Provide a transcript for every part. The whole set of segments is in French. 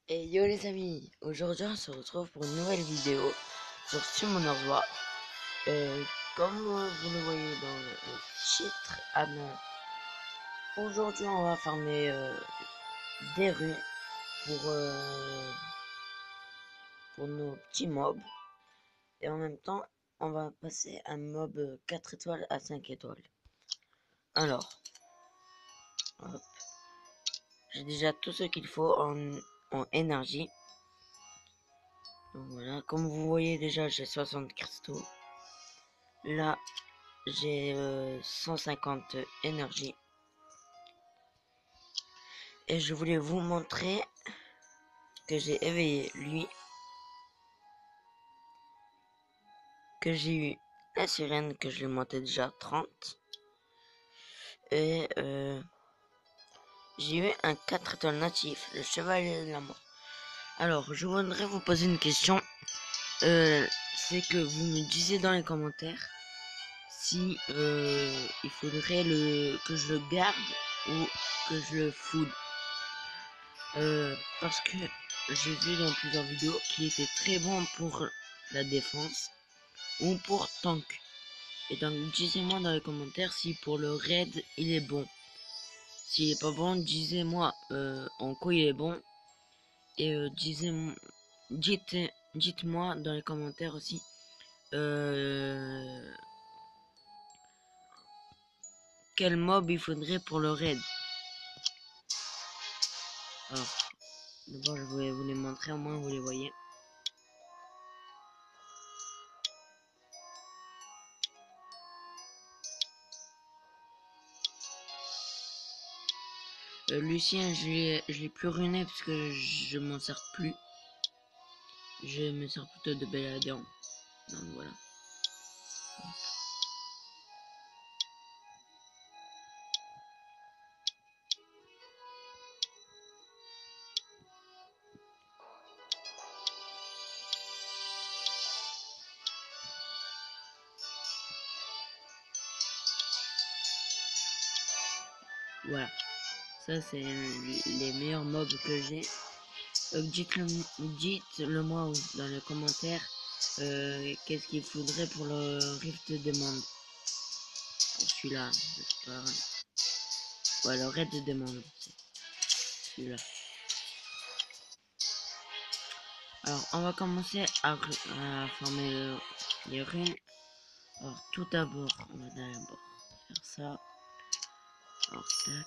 Et yo les amis, aujourd'hui on se retrouve pour une nouvelle vidéo sur Summoner. Euh, Comme vous le voyez dans le titre, aujourd'hui on va farmer des rues pour nos petits mobs. Et en même temps on va passer un mob 4 étoiles à 5 étoiles. Alors, hop, j'ai déjà tout ce qu'il faut en énergie. Donc voilà, comme vous voyez déjà j'ai 60 cristaux. Là j'ai 150 énergie. Et je voulais vous montrer que j'ai éveillé lui, que j'ai eu la sirène, que je l'ai monté déjà 30. Et j'ai eu un 4 étoiles natif, le chevalier de la mort. Alors, je voudrais vous poser une question. C'est que vous me disiez dans les commentaires si il faudrait que je le garde ou que je le foule. Parce que j'ai vu dans plusieurs vidéos qu'il était très bon pour la défense ou pour tank. Et donc disez-moi dans les commentaires si pour le raid il est bon. S'il est pas bon, disez-moi en quoi il est bon. Et dites-moi dans les commentaires aussi euh, quel mob il faudrait pour le raid. Alors, d'abord je vais vous les montrer, au moins vous les voyez. Lucien, je l'ai plus ruiné parce que je m'en sers plus. Je me sers plutôt de Belladéon. Donc voilà. Voilà. Ça c'est les meilleurs mobs que j'ai. Dites-le moi dans les commentaires qu'est-ce qu'il faudrait pour le Rift Demande. Pour celui-là, j'espère. Ouais, le Raid de Demande, celui-là. Alors, on va commencer à former les runes. Alors, tout d'abord, on va d'abord faire ça. Alors, tac.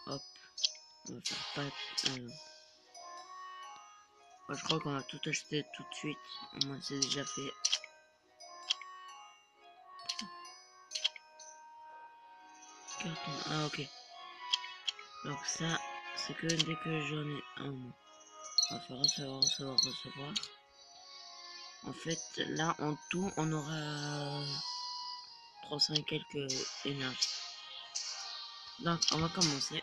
Hop. On va faire pas... je crois qu'on va tout acheter tout de suite. Au moins, c'est déjà fait. Ah, ok. Donc ça, c'est que dès que j'en ai un, on va faire recevoir. En fait, là, en tout, on aura 300 et quelques énergies. Donc, on va commencer.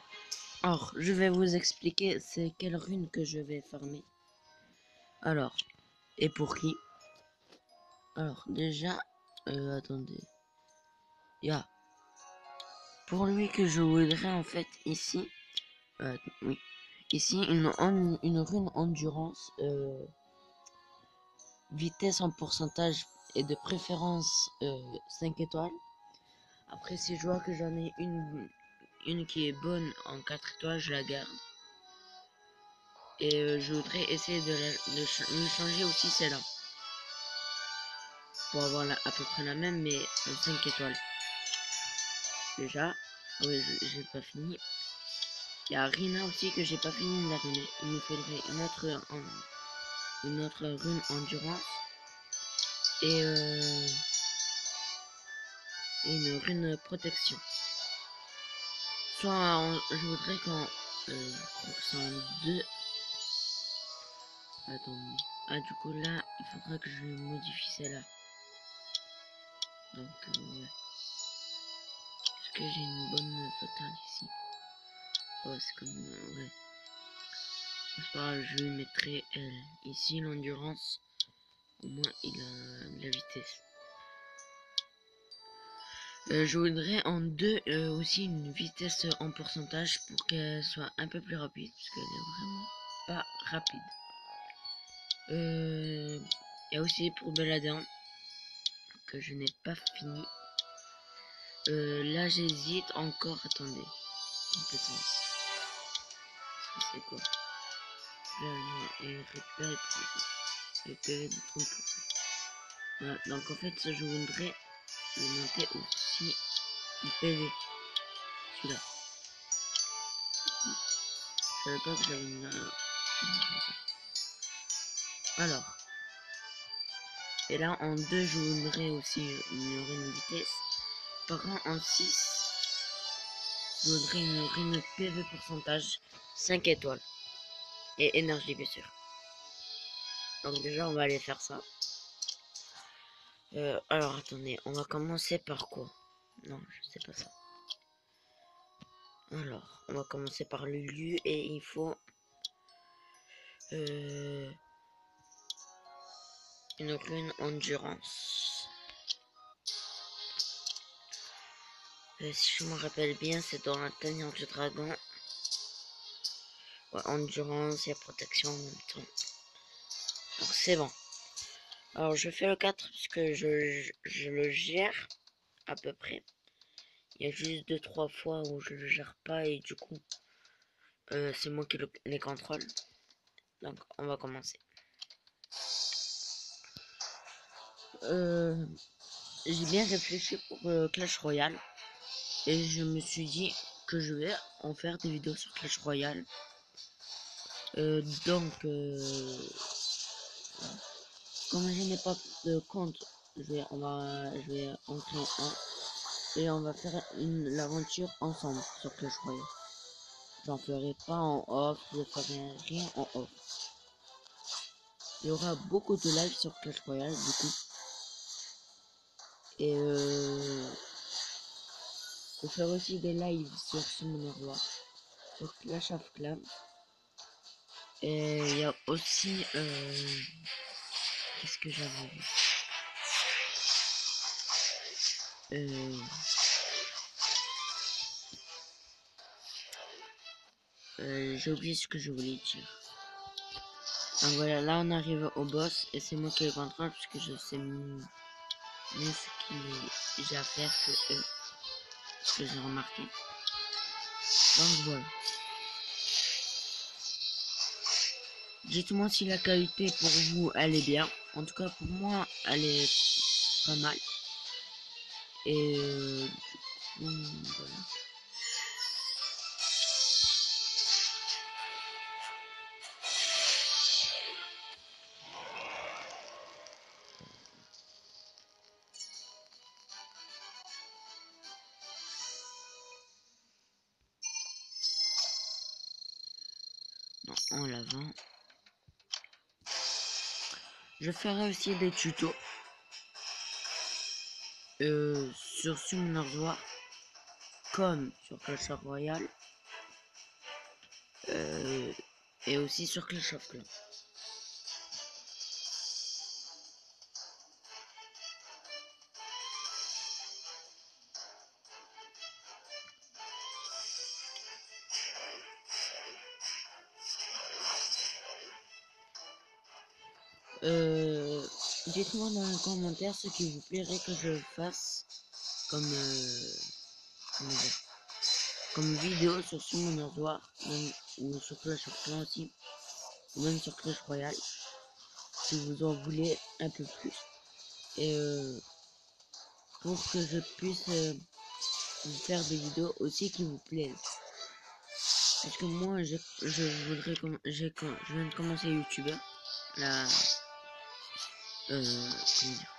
Alors, je vais vous expliquer c'est quelle rune que je vais farmer. Alors, et pour qui? Alors, déjà, attendez. Il y a pour lui que je voudrais en fait ici, oui, ici une rune endurance, vitesse en pourcentage et de préférence 5 étoiles. Après, si je vois que j'en ai une qui est bonne en 4 étoiles, je la garde. Et je voudrais essayer de changer aussi celle-là. Pour avoir à peu près la même, mais en 5 étoiles. Déjà. Ah oui, j'ai pas fini. Il y a Rina aussi que j'ai pas fini de la ruiner. Il me faudrait une autre rune endurance. Et une rune protection. Soit je voudrais qu'en je crois que c'est en 2. Attends. Ah du coup là il faudra que je modifie celle-là. Donc ouais. Est-ce que j'ai une bonne fatale ici? Oh c'est comme ouais. C'est pas grave, je lui mettrai elle. Ici l'endurance. Au moins il a de la vitesse. Je voudrais en deux aussi une vitesse en pourcentage pour qu'elle soit un peu plus rapide, parce qu'elle est vraiment pas rapide. Il y a aussi pour Belladan que je n'ai pas fini. Là j'hésite encore, attendez. Compétence. C'est quoi? Là, et récupérer le PV de 30%. Voilà, donc en fait je voudrais monter aussi le PV. Celui-là. Je savais pas que j'avais une... Alors. Et là en 2 je voudrais aussi améliorer une vitesse. Par contre en 6 je voudrais une PV pourcentage 5 étoiles. Et énergie bien sûr. Donc déjà on va aller faire ça. Alors attendez, on va commencer par quoi? Non, je sais pas ça. Alors, on va commencer par le lieu et il faut une rune endurance. Si je me rappelle bien, c'est dans la tanière du dragon. Ouais, endurance et protection en même temps. Donc c'est bon. Alors je fais le 4 parce que je le gère à peu près. Il y a juste 2-3 fois où je le gère pas et du coup c'est moi qui les contrôle. Donc on va commencer. J'ai bien réfléchi pour Clash Royale et je me suis dit que je vais en faire des vidéos sur Clash Royale. Donc comme je n'ai pas de compte, je vais en créer un et on va faire l'aventure ensemble sur Clash Royale. J'en ferai pas en off, je ferai rien en off. Il y aura beaucoup de live sur Clash Royale du coup. Et je vais faire aussi des lives sur Summoner War, sur Clash of Clans. Et il y a aussi qu'est-ce que j'avais vu, j'ai oublié ce que je voulais dire. Donc voilà, là on arrive au boss et c'est moi qui le contrôle parce que je sais mieux ce qu'il j'ai à faire que eux, ce que j'ai remarqué. Donc voilà. Dites-moi si la qualité pour vous elle est bien. En tout cas pour moi elle est pas mal. Et voilà. Non, en l'avant. Je ferai aussi des tutos sur Summoner War comme sur Clash Royale et aussi sur Clash of Clans. Dites-moi dans les commentaires ce qui vous plairait que je fasse comme comme vidéo sur Summoner War ou sur Clash of Clans aussi, ou même sur Clash Royale si vous en voulez un peu plus, et pour que je puisse vous faire des vidéos aussi qui vous plaisent, parce que moi je voudrais je viens de commencer YouTubeur là, comment dire,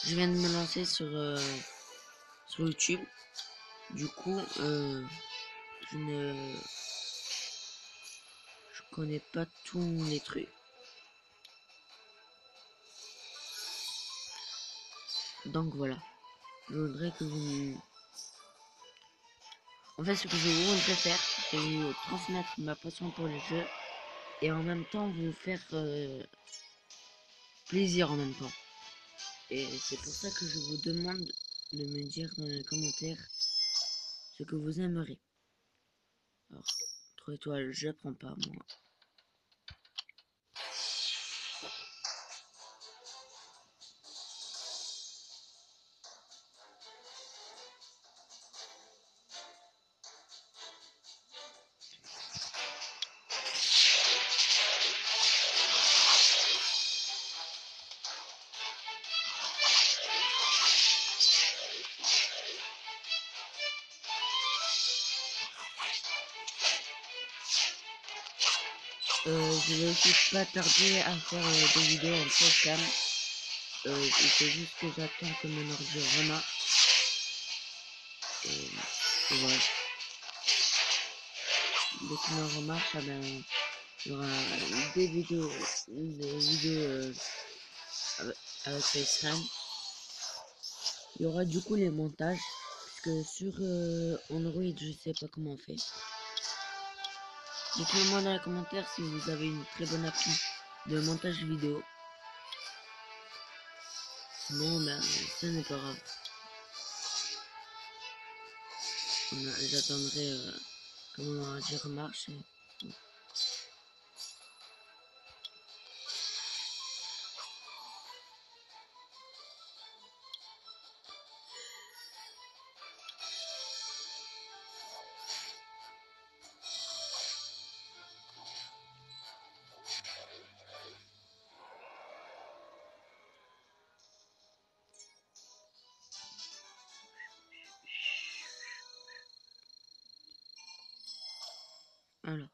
je viens de me lancer sur YouTube. Du coup je connais pas tous les trucs. Donc voilà, je voudrais que vous... En fait, ce que je voudrais faire, c'est vous transmettre ma passion pour les jeux et en même temps vous faire plaisir en même temps. Et c'est pour ça que je vous demande de me dire dans les commentaires ce que vous aimeriez. Alors, 3 étoiles, je prends pas moi. Je vais aussi pas tarder à faire des vidéos en facecam. Il faut juste que j'attends que mon ordi remarche. Et voilà. Dès que mon remarche, ah ben, il y aura des vidéos avec FaceTime. Il y aura du coup les montages. Parce que sur Android, je sais pas comment on fait. Dites-moi dans les commentaires si vous avez une très bonne appli de montage vidéo. Sinon, ben, ce n'est pas grave. J'attendrai que mon ordi remarche. Alors,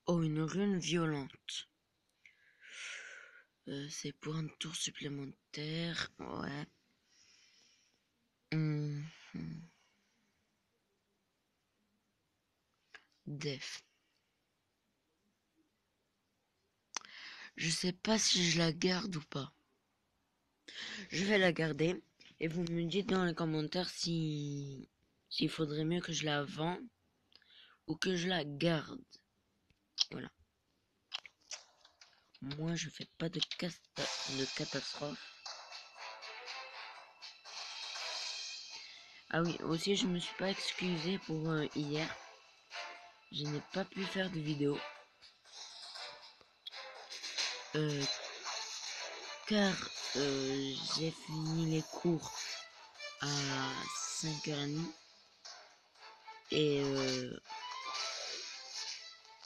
oh, une rune violente. C'est pour un tour supplémentaire, ouais. Def. Je sais pas si je la garde ou pas. Je vais la garder et vous me dites dans les commentaires si s'il faudrait mieux que je la vende ou que je la garde. Voilà. Moi, je fais pas de catastrophe. Ah oui, aussi, je me suis pas excusé pour hier. Je n'ai pas pu faire de vidéo. Car j'ai fini les cours à 5h30. Et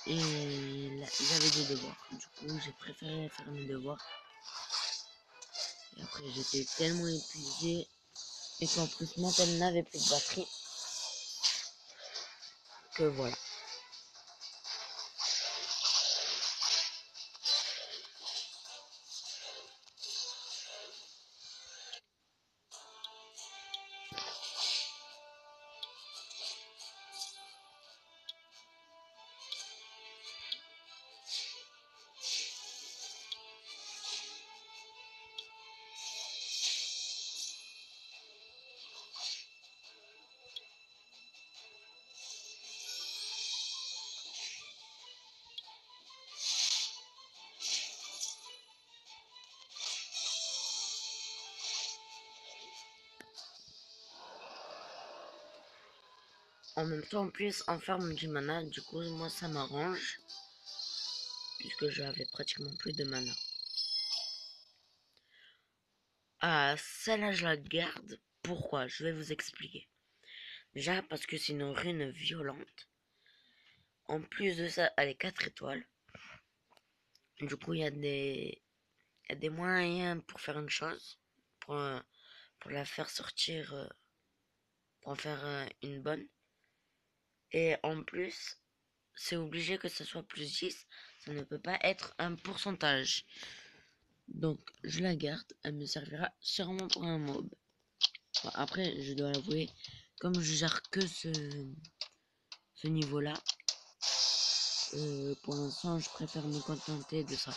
j'avais des devoirs. Du coup, j'ai préféré faire mes devoirs. Et après, j'étais tellement épuisé. Et qu'en plus, mon tel n'avait plus de batterie. Que voilà. En même temps, en plus, en farm du mana, du coup, moi, ça m'arrange. Puisque j'avais pratiquement plus de mana. Ah, celle-là, je la garde. Pourquoi? Je vais vous expliquer. Déjà, parce que c'est une rune violente. En plus de ça, elle est 4 étoiles. Du coup, il y a des moyens pour faire une chose. Pour la faire sortir. Pour en faire une bonne. Et en plus, c'est obligé que ce soit plus 10. Ça ne peut pas être un pourcentage. Donc, je la garde. Elle me servira sûrement pour un mob. Bon, après, je dois avouer, comme je gère que ce niveau-là, pour l'instant, je préfère me contenter de ça.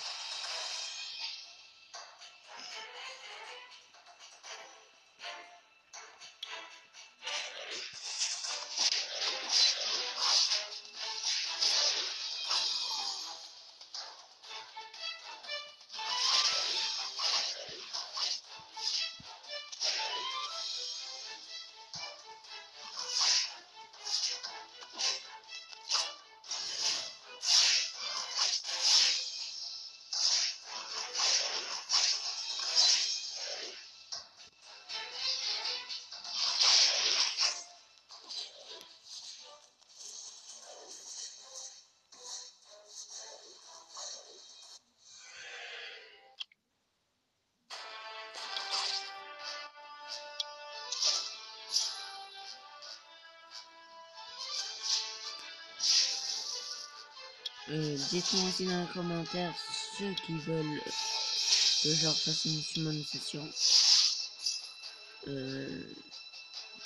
Dites-moi aussi dans les commentaires ceux qui veulent que je leur fasse une summonisation.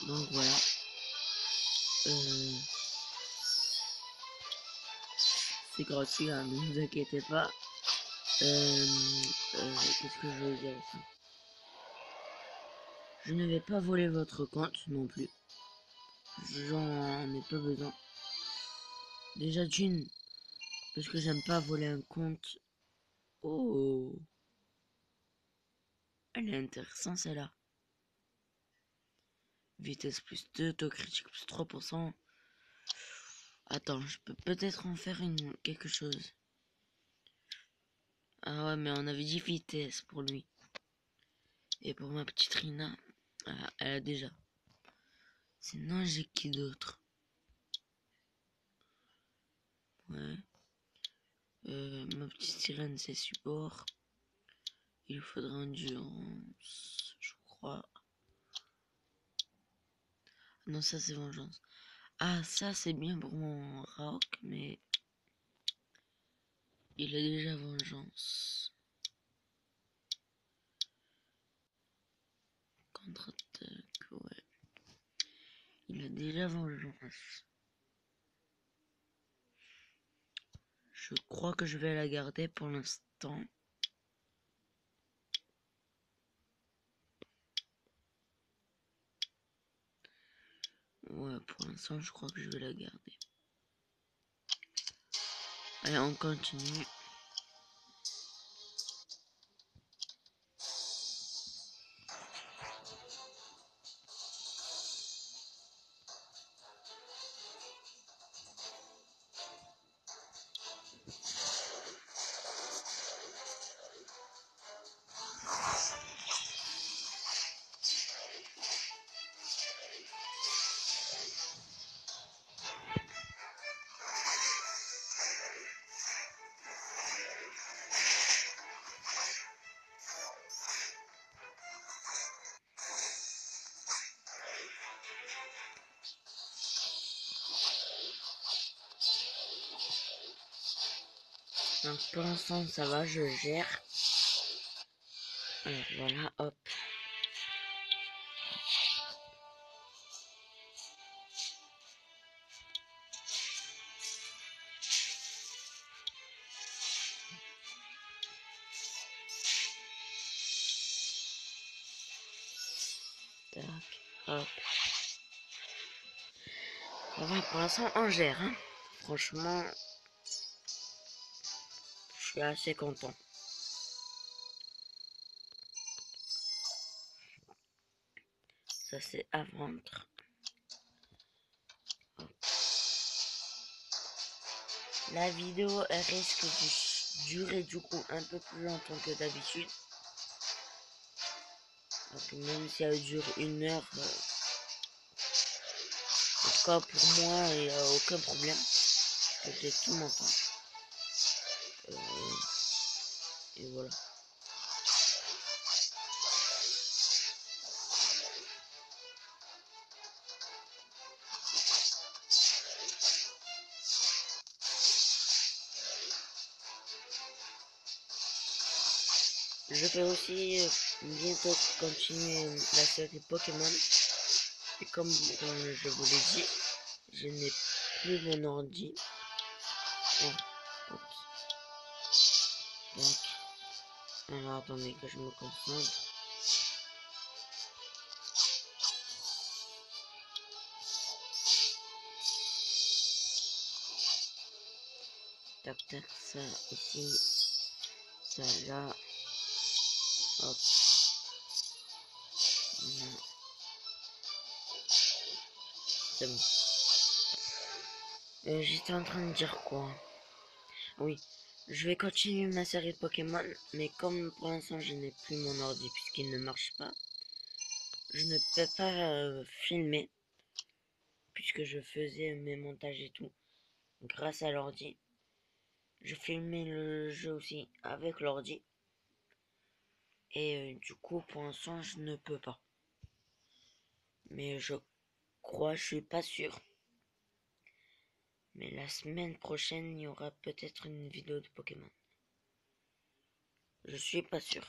Donc voilà. C'est gratuit, hein, ne vous inquiétez pas. Qu'est-ce que je veux dire ici? Je ne vais pas voler votre compte non plus. J'en ai pas besoin. Déjà d'une, parce que j'aime pas voler un compte. Oh, elle est intéressante celle-là. Vitesse plus 2, taux critique plus 3%. Attends, je peux peut-être en faire quelque chose. Ah ouais, mais on avait dit vitesse pour lui. Et pour ma petite Rina, elle a déjà. Sinon, j'ai qui d'autre? Ouais. Ma petite sirène, c'est support. Il faudra endurance, je crois. Non, ça c'est vengeance. Ah, ça c'est bien pour mon rock, mais il a déjà vengeance. Contre-attaque, ouais. Il a déjà vengeance. Je crois que je vais la garder pour l'instant. Ouais, pour l'instant, je crois que je vais la garder. Allez, on continue. Donc pour l'instant, ça va, je gère. Alors voilà, hop. Tac, hop. Ça va, pour l'instant, on gère. Hein. Franchement, je suis assez content. Ça, c'est à vendre. Hop. La vidéo elle risque de durer du coup un peu plus longtemps que d'habitude. Donc même si elle dure 1 heure, en tout cas pour moi, il n'y a aucun problème. J'ai tout mon temps. Et voilà. Je vais aussi bientôt continuer la série Pokémon. Et comme je vous l'ai dit, je n'ai plus mon ordi. Oh, donc, alors attendez que je me concentre. Tac tac, ça ici, ça là. Hop. C'est bon. J'étais en train de dire quoi? Oui, je vais continuer ma série de Pokémon, mais comme pour l'instant je n'ai plus mon ordi puisqu'il ne marche pas, je ne peux pas filmer puisque je faisais mes montages et tout grâce à l'ordi. Je filmais le jeu aussi avec l'ordi et du coup pour l'instant je ne peux pas. Mais je crois, je suis pas sûr. Mais la semaine prochaine, il y aura peut-être une vidéo de Pokémon. Je suis pas sûr.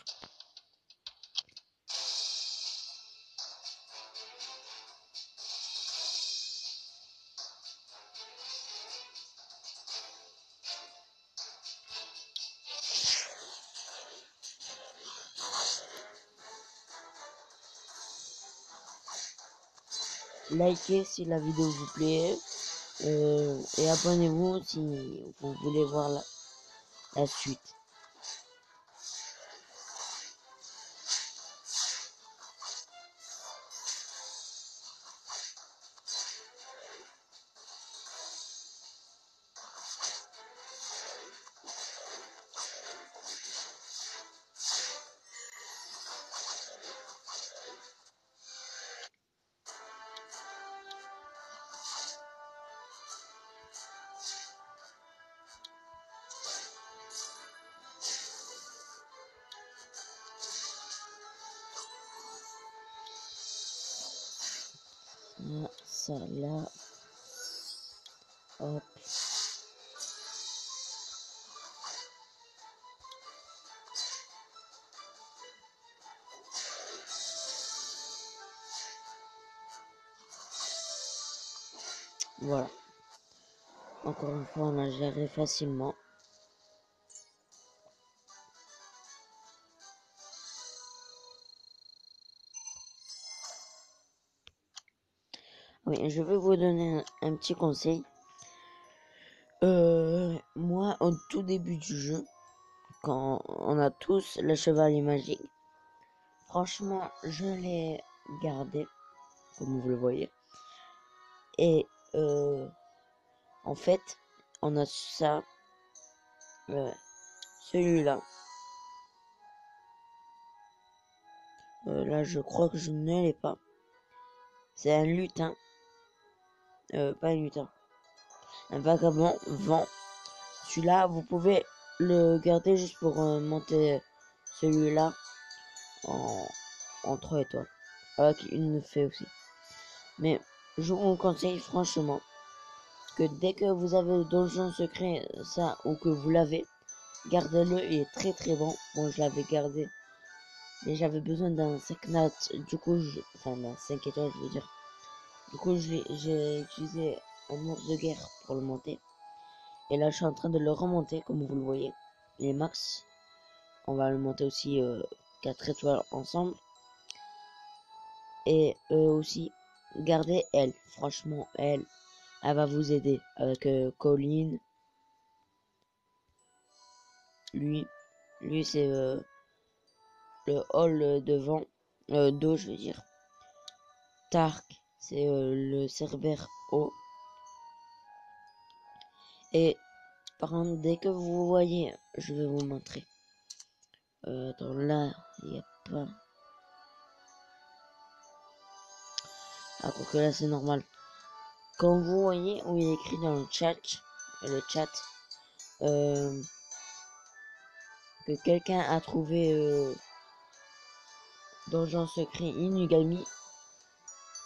Likez si la vidéo vous plaît. Et abonnez-vous si vous voulez voir la suite. Ça là, hop. Voilà. Encore une fois, on a géré facilement. Oui, je vais vous donner un petit conseil. Moi, au tout début du jeu, quand on a tous le chevalier magique, franchement, je l'ai gardé, comme vous le voyez. Et en fait, on a ça, celui-là. Là, je crois que je ne l'ai pas. C'est un lutin. Pas un lutin. Un vagabond vent. Celui-là, vous pouvez le garder juste pour monter celui-là en 3 étoiles. Avec une fée aussi. Mais je vous conseille franchement que dès que vous avez le donjon secret, ça, ou que vous l'avez, gardez-le, il est très très bon. Bon, je l'avais gardé, mais j'avais besoin d'un 5 notes, du coup, enfin d'un 5 étoiles, je veux dire. Du coup, j'ai utilisé un ours de guerre pour le monter. Et là, je suis en train de le remonter, comme vous le voyez. Les max, on va le monter aussi 4 étoiles ensemble. Et aussi, gardez elle. Franchement, elle va vous aider avec Colin. Lui c'est le hall devant, d'eau, je veux dire. Tark, c'est le cerbère haut. Et par contre, dès que vous voyez, je vais vous montrer. Attends, là, il n'y a pas. Ah, quoique là, c'est normal. Quand vous voyez où il est écrit dans le chat, que quelqu'un a trouvé donjon secret Inugami,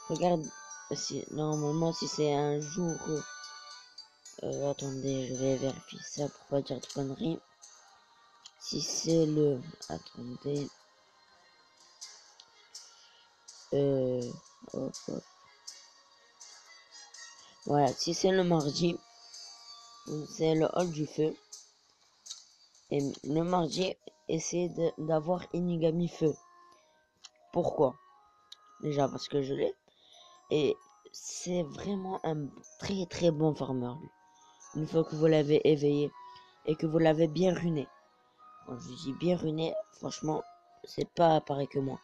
regarde, si, normalement, si c'est un jour. Attendez, je vais vérifier ça pour pas dire de conneries. Si c'est le. Attendez. Hop, hop. Voilà, si c'est le mardi, c'est le hall du feu. Et le mardi, essayez d'avoir Inugami feu. Pourquoi? Déjà parce que je l'ai. Et c'est vraiment un très très bon farmer, lui. Une fois que vous l'avez éveillé et que vous l'avez bien runé. Quand je dis bien runé, franchement, c'est pas pareil que moi.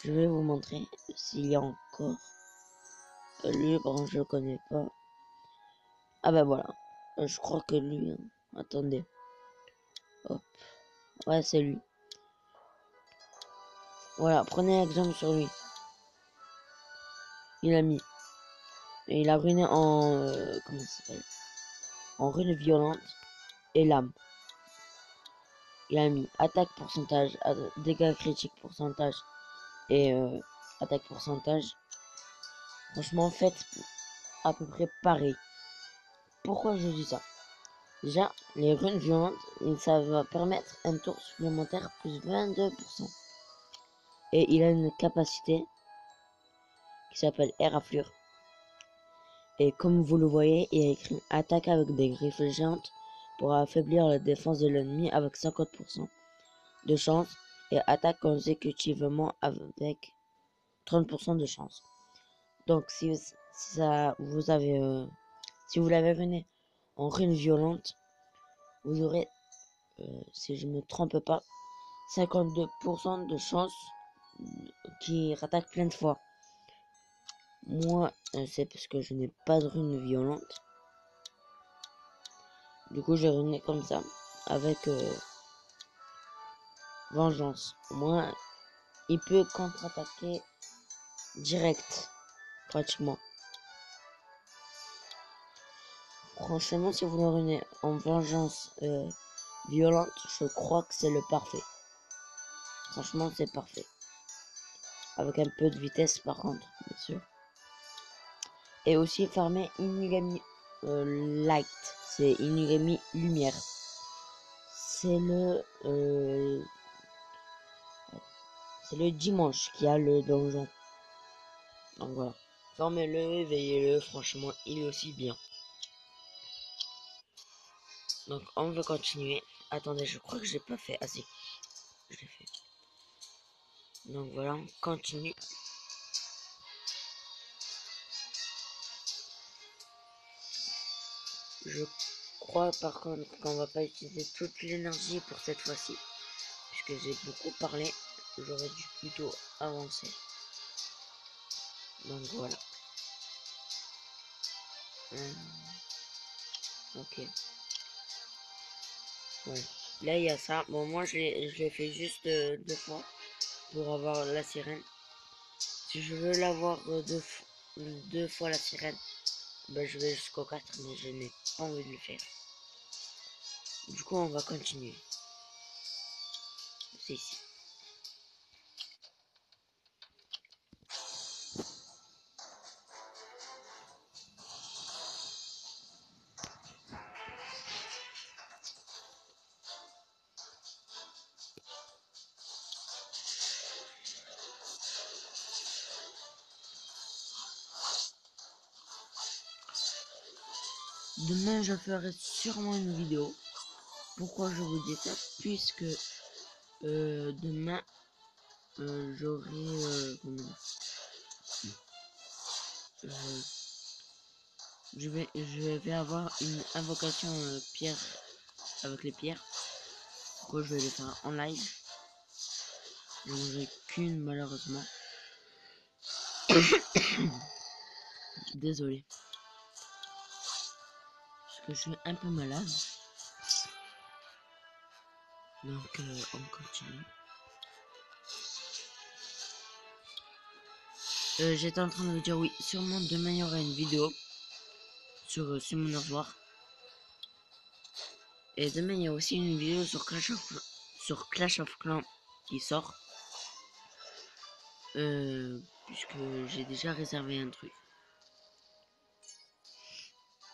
Je vais vous montrer s'il y a encore. Lui, par contre, je le connais pas. Ah ben voilà. Je crois que lui. Attendez. Hop. Ouais, c'est lui. Voilà, prenez exemple sur lui. Il a mis. Et il a ruiné en. Comment ça s'appelle? En rune violente et lame. Il a mis attaque pourcentage, dégâts critiques pourcentage et attaque pourcentage. Franchement, faites à peu près pareil. pourquoi je dis ça? Déjà, les runes violentes, ça va permettre un tour supplémentaire plus 22%. Et il a une capacité qui s'appelle Air Afflure. Et comme vous le voyez, il a écrit attaque avec des griffes géantes pour affaiblir la défense de l'ennemi avec 50% de chance et attaque consécutivement avec 30% de chance. Donc si vous l'avez mené en rune violente, vous aurez, si je ne me trompe pas, 52% de chance qui rattaque plein de fois. Moi, c'est parce que je n'ai pas de rune violente. Du coup, j'ai runé comme ça, avec vengeance. Moi, il peut contre-attaquer direct, pratiquement. Franchement, si vous le runez en vengeance violente, je crois que c'est le parfait. Franchement, c'est parfait. Avec un peu de vitesse, par contre, bien sûr. Et aussi farmer Inugami Light. C'est Inugami Lumière. C'est le dimanche qui a le donjon. Donc voilà. Formez-le, éveillez-le, franchement, il est aussi bien. Donc on va continuer. Attendez, je crois que j'ai pas fait. Ah si, je l'ai fait. Donc voilà, on continue. Je crois par contre qu'on va pas utiliser toute l'énergie pour cette fois-ci. Puisque j'ai beaucoup parlé. J'aurais dû plutôt avancer. Donc voilà. Ok. Ouais. Là il y a ça. Bon moi je l'ai fait juste 2 fois pour avoir la sirène. Si je veux l'avoir deux fois la sirène, ben je vais jusqu'au 4 mais je n'ai pas envie de le faire. Du coup on va continuer. C'est ici. Demain je ferai sûrement une vidéo. Pourquoi je vous dis ça? Puisque demain j'aurai je vais avoir une invocation pierre avec les pierres. Pourquoi je vais le faire en live? J'en aurai qu'une malheureusement. Désolé. Parce que je suis un peu malade. Donc on continue. J'étais en train de vous dire oui, sûrement demain il y aura une vidéo sur Summoner's War. Et demain il y a aussi une vidéo sur Clash of Clans qui sort. Puisque j'ai déjà réservé un truc.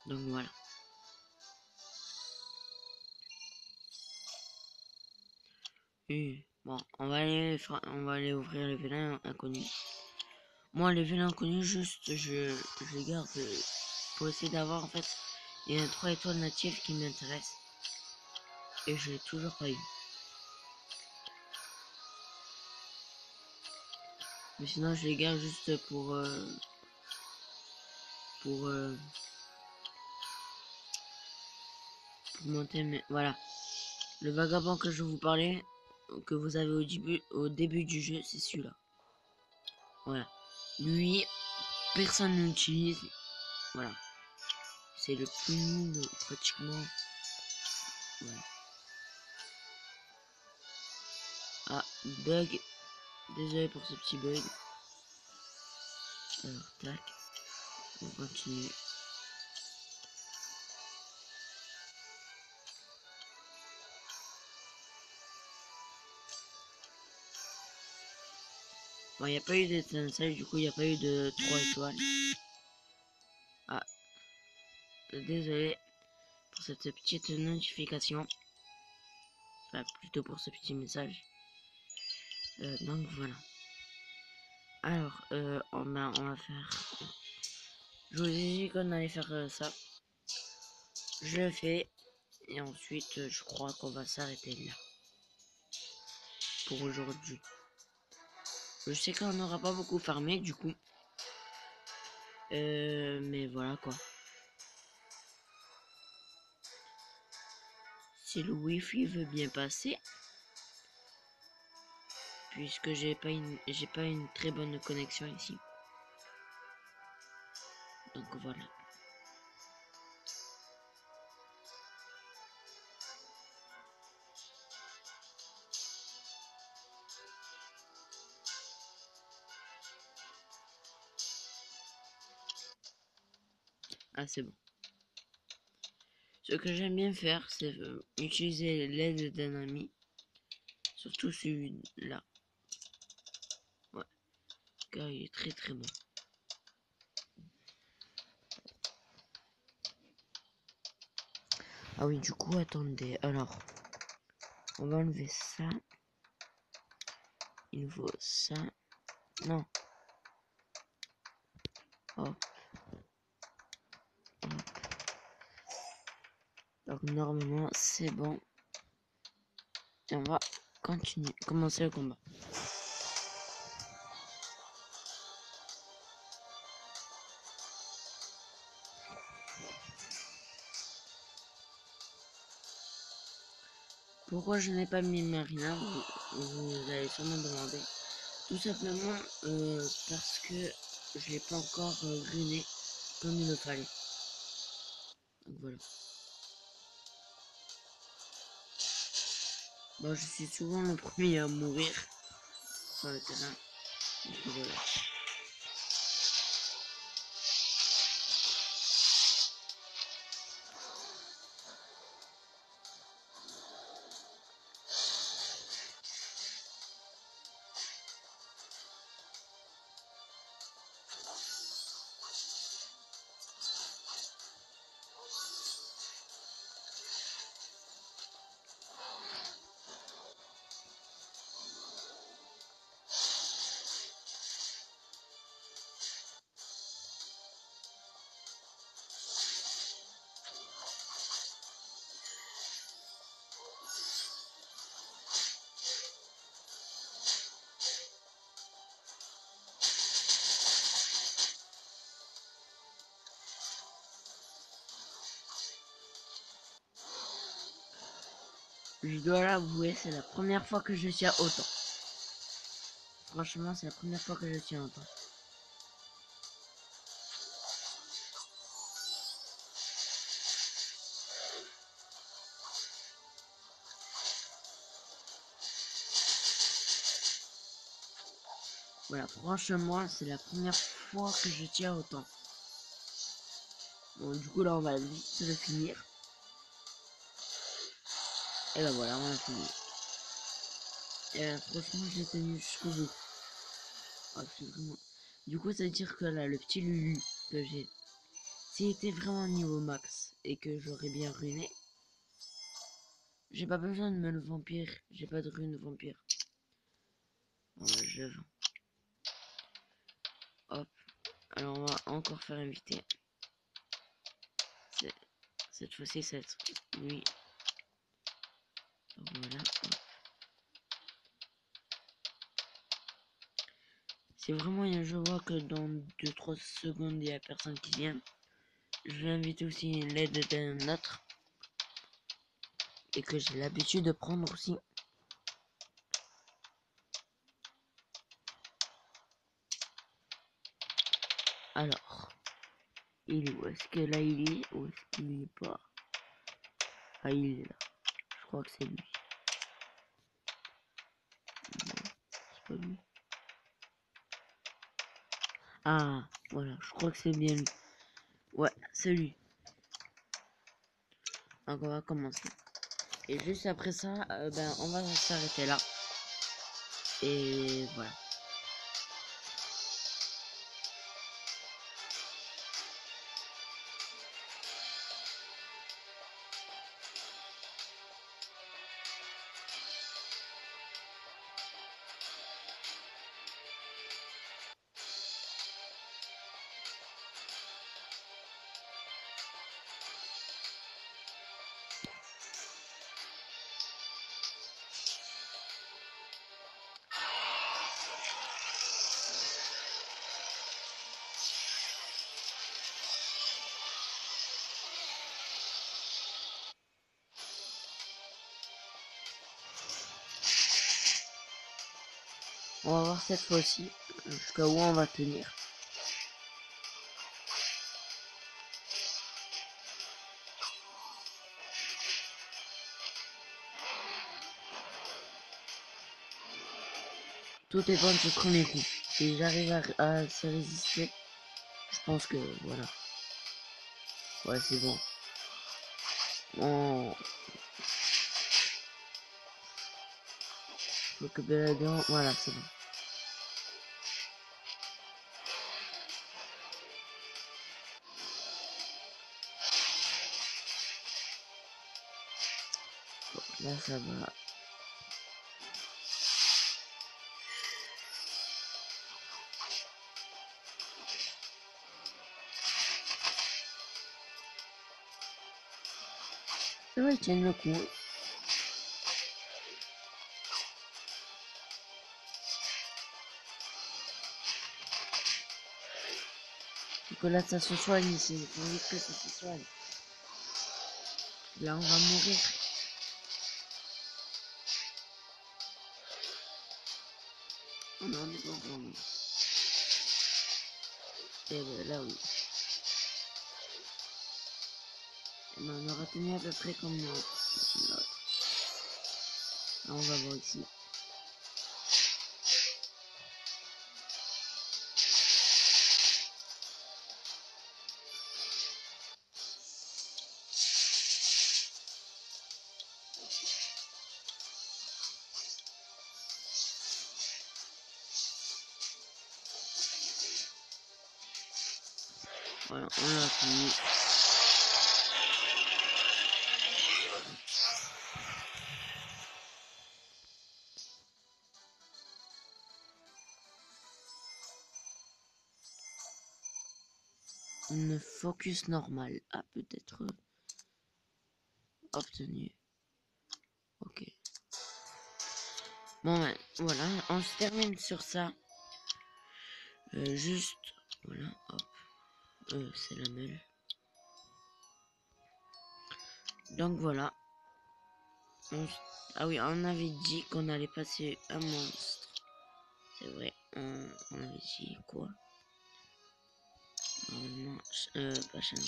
Donc voilà. Et bon, on va aller ouvrir les vélins inconnus. Moi les vélins inconnus juste je les garde pour essayer d'avoir en fait. Il y a 3 étoiles natives qui m'intéressent. Et je l'ai toujours pas eu. Mais sinon je les garde juste pour monter mais voilà. Le vagabond que je vous parlais, que vous avez au début du jeu, c'est celui-là. Voilà. Lui, personne ne l'utilise. Voilà. C'est le plus nul pratiquement. Voilà. Ah, bug. Désolé pour ce petit bug. Alors, tac. On continue. Bon, il n'y a pas eu d'étincelle, du coup, il n'y a pas eu de 3 étoiles. Ah. désolé pour cette petite notification. Enfin, plutôt pour ce petit message. Donc voilà. Alors, on va faire... Je vous ai dit qu'on allait faire ça. Je le fais. Et ensuite, je crois qu'on va s'arrêter là. Pour aujourd'hui. Je sais qu'on n'aura pas beaucoup farmé, du coup. Mais voilà, quoi. Si le wifi veut bien passer. Puisque j'ai pas une très bonne connexion ici. Donc voilà. Ah, c'est bon. Ce que j'aime bien faire, c'est utiliser l'aide d'un ami. Surtout celui-là. Ouais. Car il est très très bon. Ah oui, du coup, attendez. Alors, on va enlever ça. Il faut ça. Non. Hop. Hop. Donc, normalement, c'est bon. Et on va continuer. Commencer le combat. Pourquoi je n'ai pas mis Marina, vous allez sûrement demander. Tout simplement parce que je l'ai pas encore ruiné comme il me fallait. Donc voilà. Bon, je suis souvent le premier à mourir sur le terrain. Donc voilà. Je dois l'avouer, c'est la première fois que je tiens autant. Franchement, c'est la première fois que je tiens autant. Voilà, franchement, c'est la première fois que je tiens autant. Bon, du coup, là, on va vite le finir. Et ben voilà, on a fini. Et franchement, j'ai tenu jusqu'au bout. Ah, c'est vraiment... Du coup, ça veut dire que là, le petit Lulu que j'ai, s'il était vraiment niveau max et que j'aurais bien ruiné, j'ai pas besoin de me le vampire. J'ai pas de rune vampire. Bon, bah, je vends. Hop. Alors, on va encore faire inviter. Cette fois-ci, ça va être lui. Donc, voilà. Hop. Si vraiment je vois que dans 2-3 secondes, il y a personne qui vient, je vais inviter aussi l'aide d'un autre. Et que j'ai l'habitude de prendre aussi. Alors, il est où? Est-ce que là il est ou est-ce qu'il n'y est pas? Ah, il est là. Je crois que c'est lui. Non, c'est pas lui. Ah, voilà, je crois que c'est bien lui. Ouais, c'est lui. Donc on va commencer. Et juste après ça, ben on va s'arrêter là. Et voilà. On va voir cette fois-ci jusqu'à où on va tenir. Tout dépend de ce premier coup. Si j'arrive à se résister, je pense que voilà. Ouais, c'est bon. On faut que Béladon, voilà, c'est bon. Bon, là, ça va. Ça va, ils tiennent le coup. Faut que là, ça se soigne ici. Il faut vite que ça se soigne. Là, on va mourir. Oh non, on est bon. Et ben là, oui. Et ben, on aura tenu à peu près comme l'autre. Là, on va voir ici. Voilà, on l'a fini. Une focus normale a peut-être obtenu. Ok. Bon, ouais, voilà, on se termine sur ça. Juste, voilà, hop. C'est la meule. Donc voilà. Ah oui, on avait dit qu'on allait passer un monstre. C'est vrai, on avait dit quoi? Normalement, pas chaîne.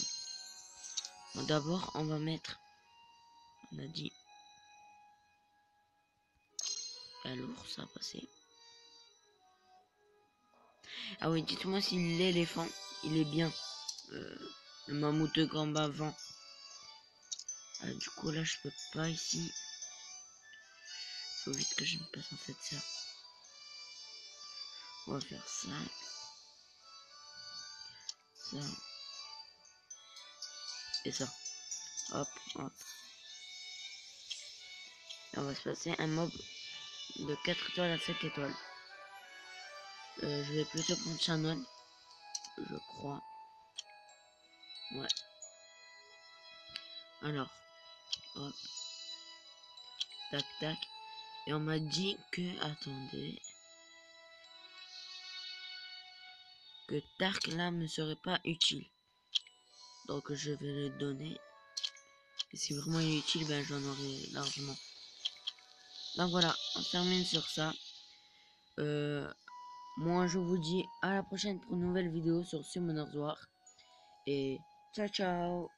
Bon, d'abord, on va mettre. On a dit. Alors, ça a passé. Ah oui, dites-moi si l'éléphant, il est bien. Le mammouth de Gamba vent. Du coup, là, je peux pas ici. Faut vite que je me passe en fait ça. On va faire ça. Ça. Et ça. Hop, hop. Et on va se passer un mob de 4 étoiles à 5 étoiles. Je vais plutôt prendre chanoine. Je crois. Ouais. Alors. Hop. Tac, tac. Et on m'a dit que... Attendez. Que Tark là ne serait pas utile. Donc je vais le donner. Et si vraiment il est utile, ben j'en aurai largement. Donc voilà, on termine sur ça. Moi je vous dis à la prochaine pour une nouvelle vidéo sur Summoner's War. Et ciao ciao.